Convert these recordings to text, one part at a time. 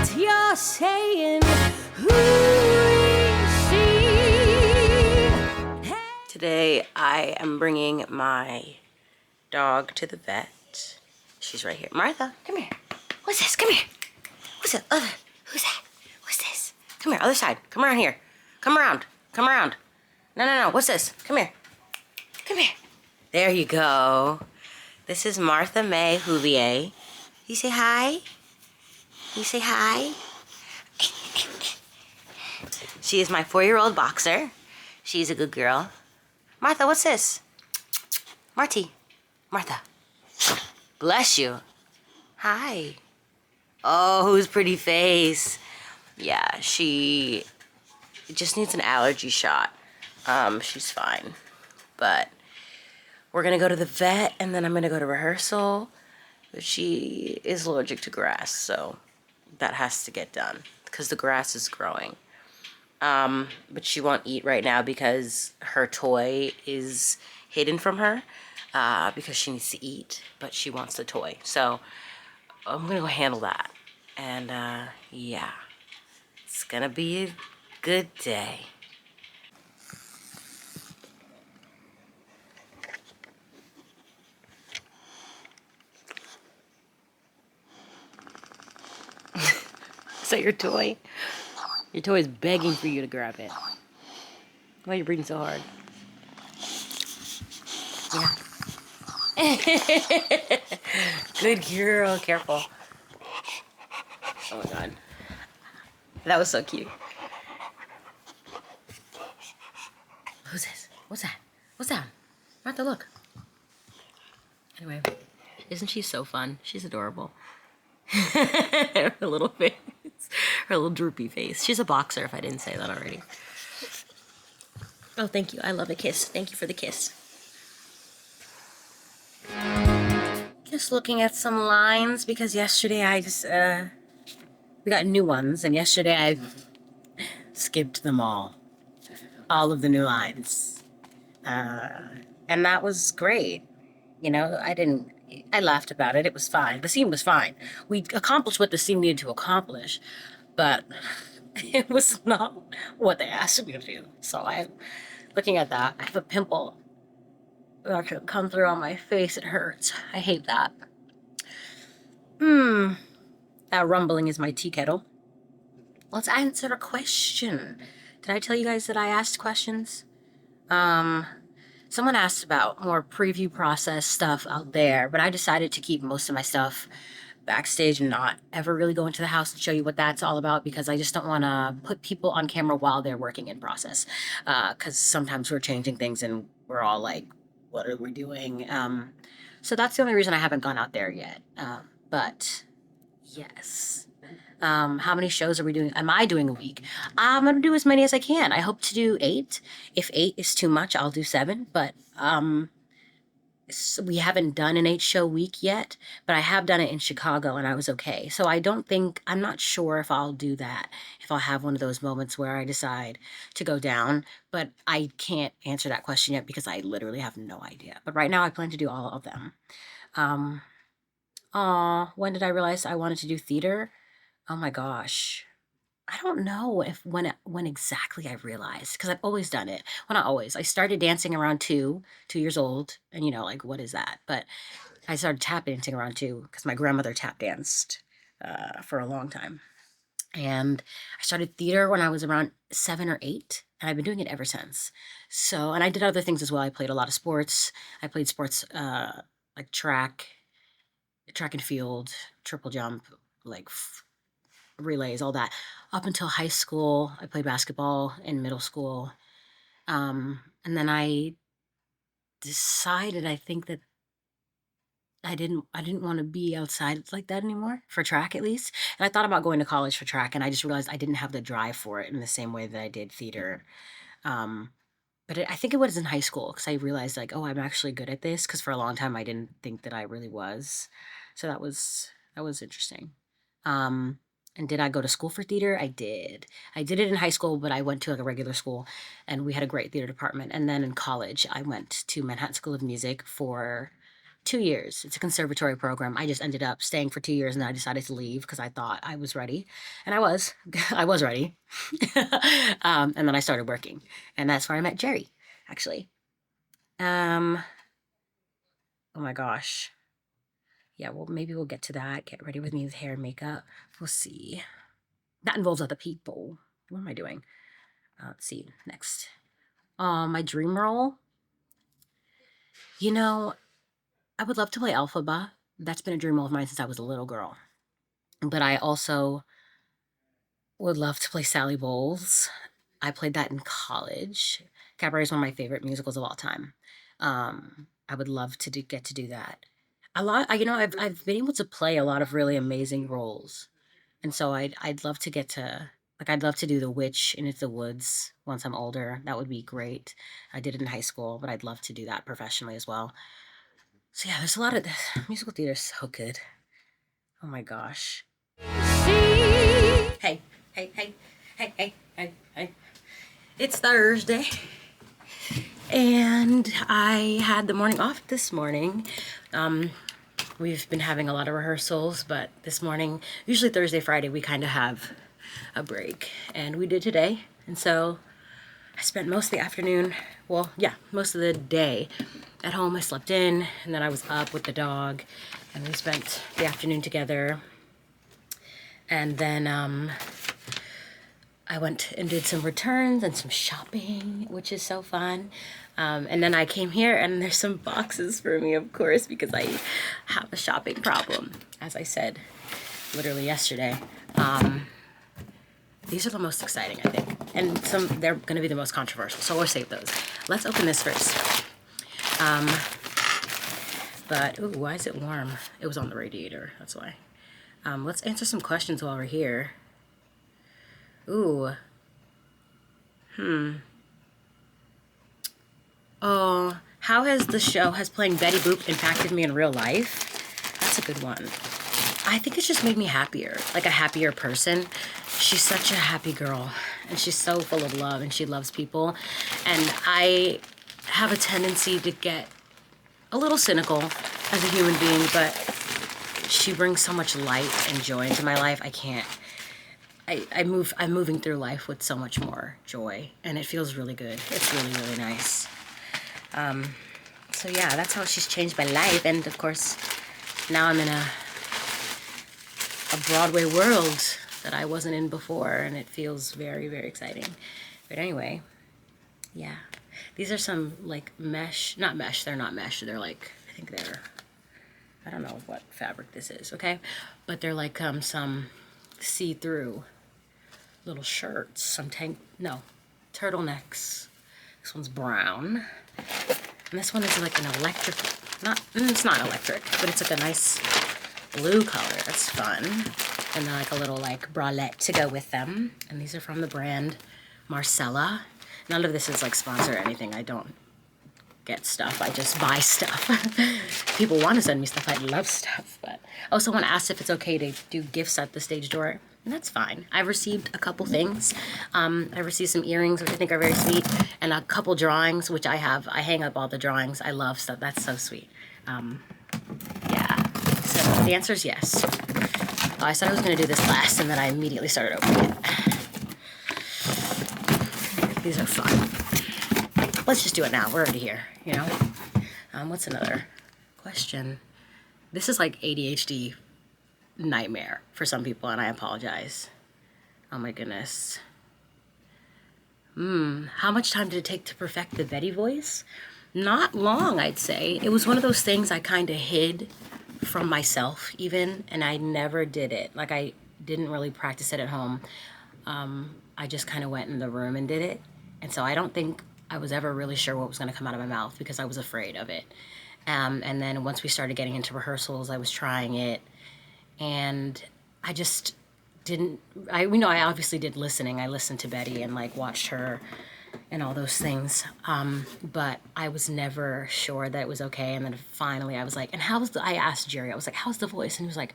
what you're saying. Who is she? Today I am bringing my dog to the vet. She's right here. Martha, come here. What's this? Come here. What's it? Who's that? What's this? Come here, other side. Come around here. Come around. Come around. No. What's this? Come here. Come here. There you go. This is Martha May Whovier. You say hi? You say hi? She is my 4-year-old boxer. She's a good girl. Martha, what's this? Marty. Martha. Bless you. Hi. Oh, whose pretty face. Yeah, she just needs an allergy shot. She's fine. But we're gonna go to the vet and then I'm gonna go to rehearsal. But she is allergic to grass, so that has to get done because the grass is growing. But she won't eat right now because her toy is hidden from her because she needs to eat, but she wants the toy. So I'm gonna go handle that. And yeah, it's gonna be a good day. Is that your toy? Your toy is begging for you to grab it. Why are you breathing so hard? Yeah. Good girl. Careful. Oh my god. That was so cute. Who's this? What's that? What's that? Martha, look. Anyway, isn't she so fun? She's adorable. Her little face. Her little droopy face. She's a boxer, if I didn't say that already. Oh, thank you. I love a kiss. Thank you for the kiss. Just looking at some lines because yesterday I just, we got new ones, and yesterday I skipped them all. All of the new lines. And that was great. You know, I laughed about it. It was fine. The scene was fine. We accomplished what the scene needed to accomplish, but it was not what they asked me to do. So looking at that, I have a pimple that could come through on my face. It hurts. I hate that. That rumbling is my tea kettle. Let's answer a question. Did I tell you guys that I asked questions? Someone asked about more preview process stuff out there, but I decided to keep most of my stuff backstage and not ever really go into the house and show you what that's all about because I just don't want to put people on camera while they're working in process. Because sometimes we're changing things and we're all like, what are we doing? So that's the only reason I haven't gone out there yet. But yes. How many shows are we doing? Am I doing a week? I'm gonna do as many as I can. I hope to do 8. If 8 is too much, I'll do 7. But we haven't done an 8-show week yet. But I have done it in Chicago, and I was okay. So I'm not sure if I'll do that. If I'll have one of those moments where I decide to go down. But I can't answer that question yet because I literally have no idea. But right now, I plan to do all of them. When did I realize I wanted to do theater? Oh my gosh. I don't know when exactly I realized, because I've always done it. Well, not always. I started dancing around 2 years old, and like, what is that? But I started tap dancing around 2 because my grandmother tap danced for a long time. And I started theater when I was around 7 or 8, and I've been doing it ever since. So, and I did other things as well. I played a lot of sports. I played sports like track and field, triple jump, like relays, all that. Up until high school, I played basketball in middle school. And then I decided, I think, that I didn't want to be outside like that anymore, for track at least. And I thought about going to college for track, and I just realized I didn't have the drive for it in the same way that I did theater. But I think it was in high school because I realized, like, oh, I'm actually good at this, because for a long time I didn't think that I really was. So that was interesting. And did I go to school for theater? I did. I did it in high school, but I went to like a regular school, and we had a great theater department. And then in college, I went to Manhattan School of Music for 2 years. It's a conservatory program. I just ended up staying for 2 years and I decided to leave because I thought I was ready. And I was. I was ready. And then I started working. And that's where I met Jerry, actually. Oh my gosh. Yeah, well, maybe we'll get to that. Get ready with me with hair and makeup. We'll see. That involves other people. What am I doing? Let's see. Next. My dream role. You know, I would love to play Elphaba. That's been a dream role of mine since I was a little girl. But I also would love to play Sally Bowles. I played that in college. Cabaret is one of my favorite musicals of all time. I would love to get to do that. I've been able to play a lot of really amazing roles, and so I'd love to get to I'd love to do the witch in It's the Woods once I'm older. That would be great. I did it in high school, but I'd love to do that professionally as well. So yeah, there's a lot of musical theater is so good. Oh my gosh. Hey, hey, hey, hey, hey, hey, hey. It's Thursday. And I had the morning off this morning. We've been having a lot of rehearsals, but this morning, usually Thursday, Friday, we kind of have a break. And we did today. And so I spent most of the afternoon, well, yeah, most of the day at home. I slept in, and then I was up with the dog, and we spent the afternoon together. And then I went and did some returns and some shopping, which is so fun. And then I came here and there's some boxes for me, of course, because I have a shopping problem, as I said literally yesterday. These are the most exciting, I think. And they're going to be the most controversial, so we'll save those. Let's open this first. Ooh, why is it warm? It was on the radiator, that's why. Let's answer some questions while we're here. Ooh. Oh, how has playing Betty Boop impacted me in real life? That's a good one. I think it's just made me happier, like a happier person. She's such a happy girl, and she's so full of love, and she loves people. And I have a tendency to get a little cynical as a human being, but she brings so much light and joy into my life. I'm moving through life with so much more joy, and it feels really good. It's really, really nice. So yeah, that's how she's changed my life. And of course, now I'm in a Broadway world that I wasn't in before, and it feels very, very exciting. But anyway, yeah. These are some like mesh, not mesh, they're not mesh. They're like, I don't know what fabric this is, okay? But they're like some see-through little shirts, turtlenecks. This one's brown. And this one is like an electric, it's not electric, but it's like a nice blue color. That's fun. And then like a little like bralette to go with them. And these are from the brand Marcella. None of this is like sponsored or anything. I don't get stuff. I just buy stuff. People want to send me stuff. I love stuff. But someone asked if it's okay to do gifts at the stage door. And that's fine. I've received a couple things. I received some earrings, which I think are very sweet, and a couple drawings, which I have. I hang up all the drawings. I love stuff. That's so sweet. Yeah. So the answer is yes. I said I was going to do this last, and then I immediately started opening it. These are fun. Let's just do it now. We're already here, you know? What's another question? This is like ADHD nightmare for some people, and I apologize. Oh my goodness. How much time did it take to perfect the Betty voice? Not long, I'd say. It was one of those things I kind of hid from myself even, and I never did it. Like, I didn't really practice it at home. I just kind of went in the room and did it. And so I don't think I was ever really sure what was going to come out of my mouth because I was afraid of it. And then once we started getting into rehearsals, I was trying it. And I just didn't, I obviously did listening. I listened to Betty and like watched her and all those things. But I was never sure that it was okay. And then finally I was like, and I asked Jerry, I was like, how's the voice? And he was like,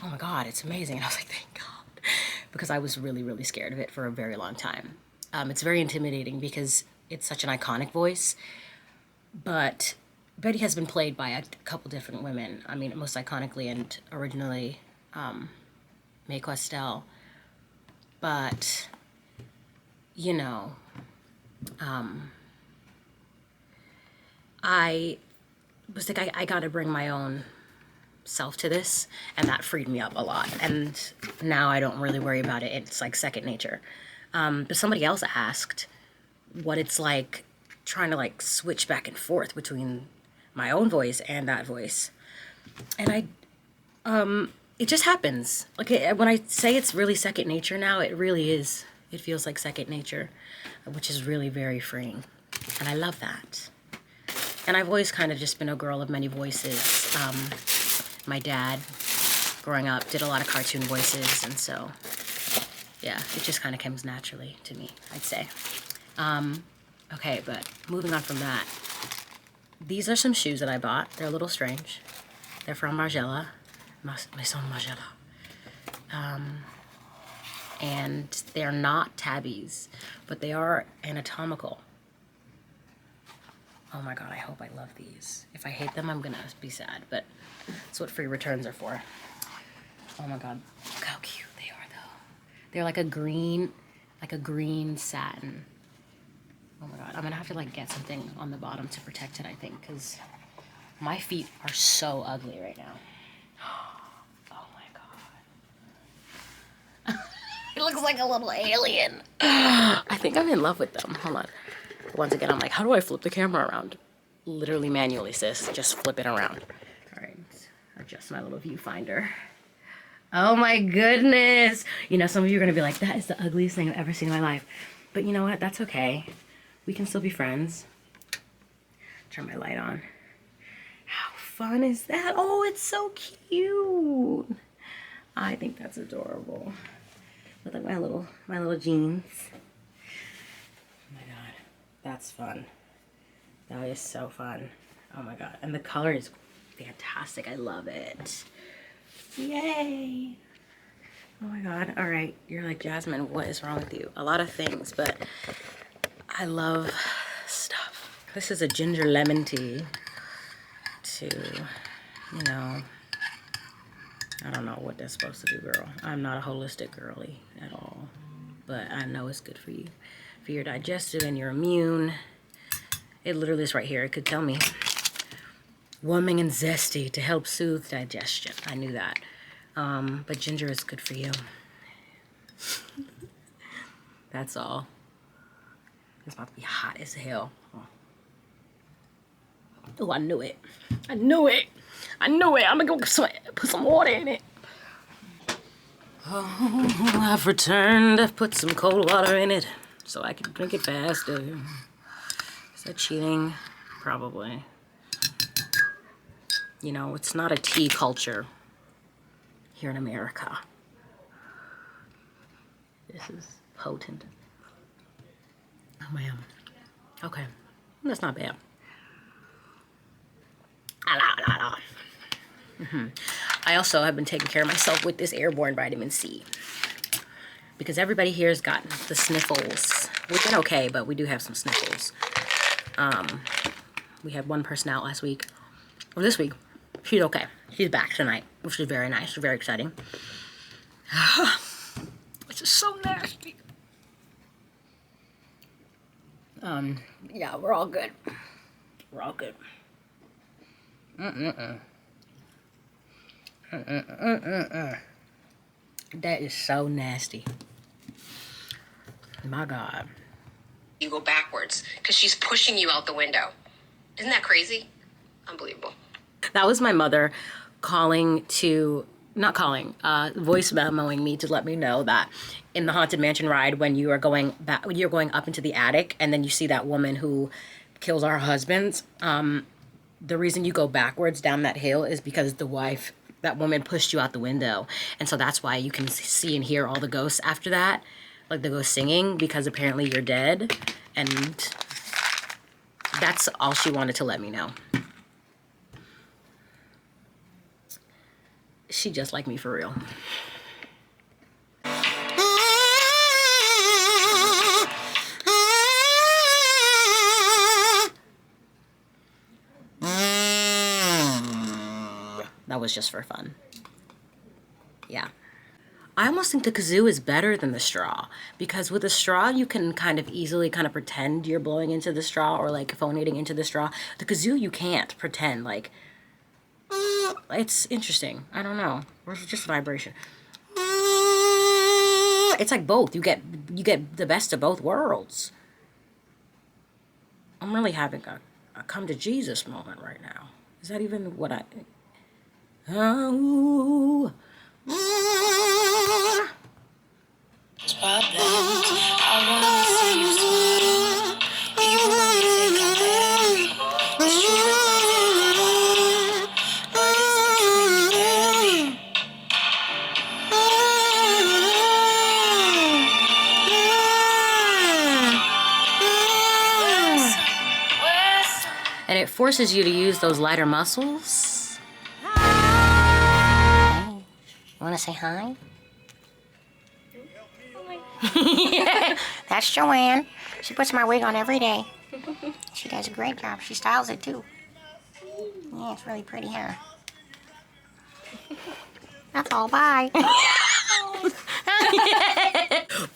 oh my God, it's amazing. And I was like, thank God. Because I was really, really scared of it for a very long time. It's very intimidating because it's such an iconic voice. But Betty has been played by a couple different women. I mean, most iconically and originally, May Questel. But, you know, I was like, I gotta bring my own self to this, and that freed me up a lot. And now I don't really worry about it. It's like second nature. But somebody else asked what it's like trying to like switch back and forth between my own voice and that voice. And it just happens. Like when I say it's really second nature now, it really is. It feels like second nature, which is really very freeing. And I love that. And I've always kind of just been a girl of many voices. My dad, growing up, did a lot of cartoon voices, and so, yeah, it just kind of comes naturally to me, I'd say. Okay, but moving on from that, these are some shoes that I bought. They're a little strange. They're from Margiela, Maison Margiela. And they're not tabbies, but they are anatomical. Oh my God, I hope I love these. If I hate them, I'm gonna be sad, but that's what free returns are for. Oh my God, look how cute they are though. They're like a green satin. Oh my God, I'm gonna have to like get something on the bottom to protect it, I think, because my feet are so ugly right now. Oh my God. It looks like a little alien. I think I'm in love with them. Hold on. Once again, I'm like, how do I flip the camera around? Literally manually, sis. Just flip it around. All right, adjust my little viewfinder. Oh my goodness. You know, some of you are gonna be like, that is the ugliest thing I've ever seen in my life. But you know what? That's okay. We can still be friends. Turn my light on. How fun is that? Oh, it's so cute. I think that's adorable. With like my little jeans. Oh my God, that's fun. That is so fun. Oh my God, and the color is fantastic. I love it. Yay. Oh my God, all right. You're like, Jasmine, what is wrong with you? A lot of things, but I love stuff. This is a ginger lemon tea to, you know, I don't know what that's supposed to do, girl. I'm not a holistic girly at all, but I know it's good for you, for your digestive and your immune. It literally is right here. It could tell me warming and zesty to help soothe digestion. I knew that. But ginger is good for you. That's all. It's about to be hot as hell. Oh, I knew it. I knew it. I knew it. I'm gonna go put some water in it. Oh, I've returned. I've put some cold water in it so I can drink it faster. Is that cheating? Probably. You know, it's not a tea culture here in America. This is potent. Oh, man. Okay. That's not bad. I also have been taking care of myself with this airborne vitamin C. Because everybody here has gotten the sniffles. We've been okay, but we do have some sniffles. We had one person out last week. Or this week. She's okay. She's back tonight, which is very nice. Very exciting. This is so nasty. Yeah, we're all good. We're all good. That is so nasty. My God. You go backwards because she's pushing you out the window. Isn't that crazy? Unbelievable. That was my mother calling to, not calling, voice memoing me to let me know that in the Haunted Mansion ride, when you are going back, when you're going up into the attic and then you see that woman who kills our husbands, the reason you go backwards down that hill is because that woman pushed you out the window. And so that's why you can see and hear all the ghosts after that, like the ghosts singing, because apparently you're dead. And that's all she wanted to let me know. She just like me for real. That was just for fun. Yeah. I almost think the kazoo is better than the straw, because with the straw you can kind of easily kind of pretend you're blowing into the straw or like phonating into the straw. The kazoo you can't pretend, like it's interesting. I don't know. Or is it just vibration? It's like both. You get the best of both worlds. I'm really having a come to Jesus moment right now. Is that even what I... Oh. And it forces you to use those lighter muscles. Hey, you want to say hi? Yeah. That's Joanne. She puts my wig on every day. She does a great job. She styles it too. Yeah, it's really pretty, huh? That's all. Bye.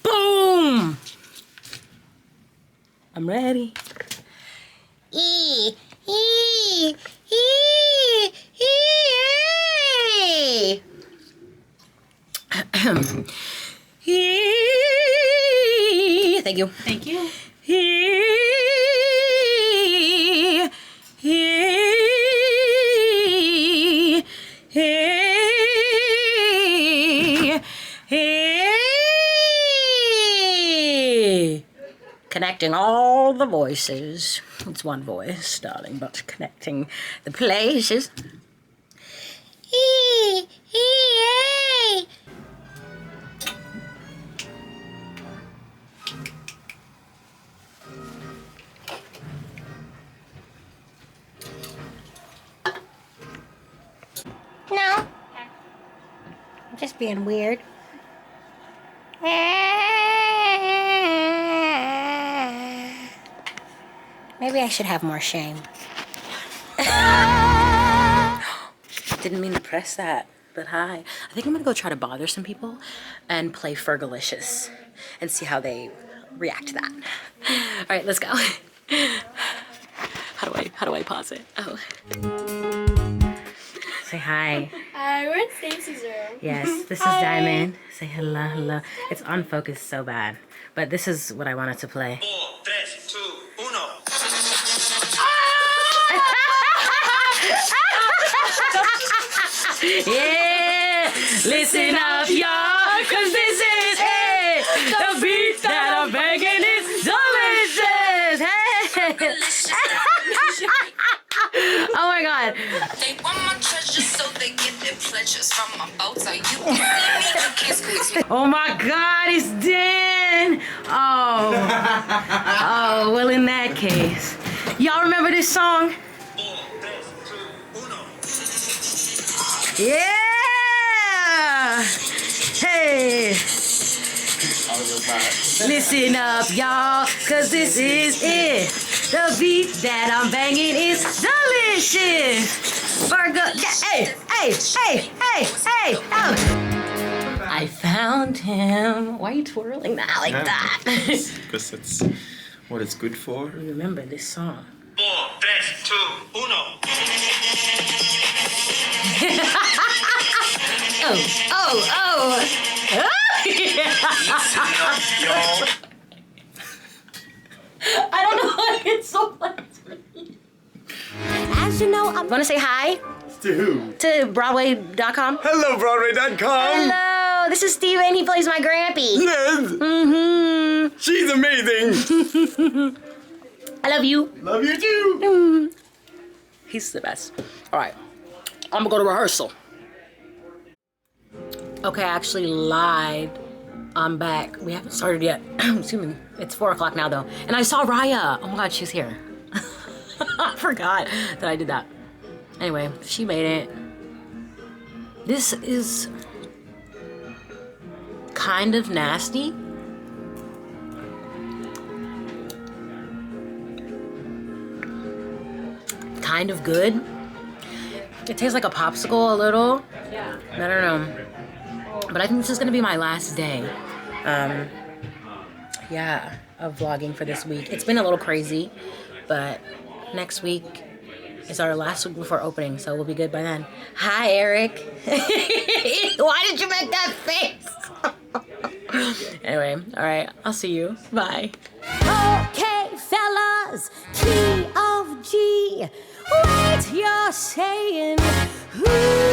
Boom! I'm ready. E. Thank you. Thank you. Connecting all the voices. It's one voice, darling, but connecting the places. No. I'm just being weird. Maybe I should have more shame. Didn't mean to press that, but hi. I think I'm gonna go try to bother some people and play Fergalicious and see how they react to that. All right, let's go. How do I pause it? Oh. Say hi. Hi, we're in Stacy's room. Yes, this is Diamond. Say hello, hello. It's unfocused so bad, but this is what I wanted to play. 4, 3, 2, 1. Yeah, listen up, y'all, cause this is it. The beat that I'm banging is delicious. Hey. Oh my God. They want my treasures, so they get their pleasures from my boat. So you can see me, you can't squeeze me. Oh my God, it's Dan. Oh. Oh, well, in that case. Y'all remember this song? 4, 3, 2, 1. Yeah! Hey! Listen up, y'all, cause this is it. The beat that I'm banging is delicious. Hey, hey, hey, hey, hey, oh. I found him. Why are you twirling that like that? Because that's what it's good for. Remember this song. 4, 3, 2, 1. Oh. I don't know why it's so funny. As you know, I'm gonna say hi To who? to Broadway.com. Hello, Broadway.com! Hello, this is Steven. He plays my Grampy. Yes! Mm-hmm. She's amazing! I love you. Love you too! He's the best. All right, I'm gonna go to rehearsal. Okay, I actually lied. I'm back. We haven't started yet. Excuse me. It's 4 o'clock now, though. And I saw Raya. Oh my God, she's here. I forgot that I did that. Anyway, she made it. This is kind of nasty. Kind of good. It tastes like a popsicle a little. I don't know. But I think this is gonna be my last day. Yeah, of vlogging for this week. It's been a little crazy, but next week is our last week before opening, so we'll be good by then. Hi, Eric. Why did you make that face? Anyway, all right, I'll see you. Bye. Okay, fellas, key of G. Wait, you're saying, ooh.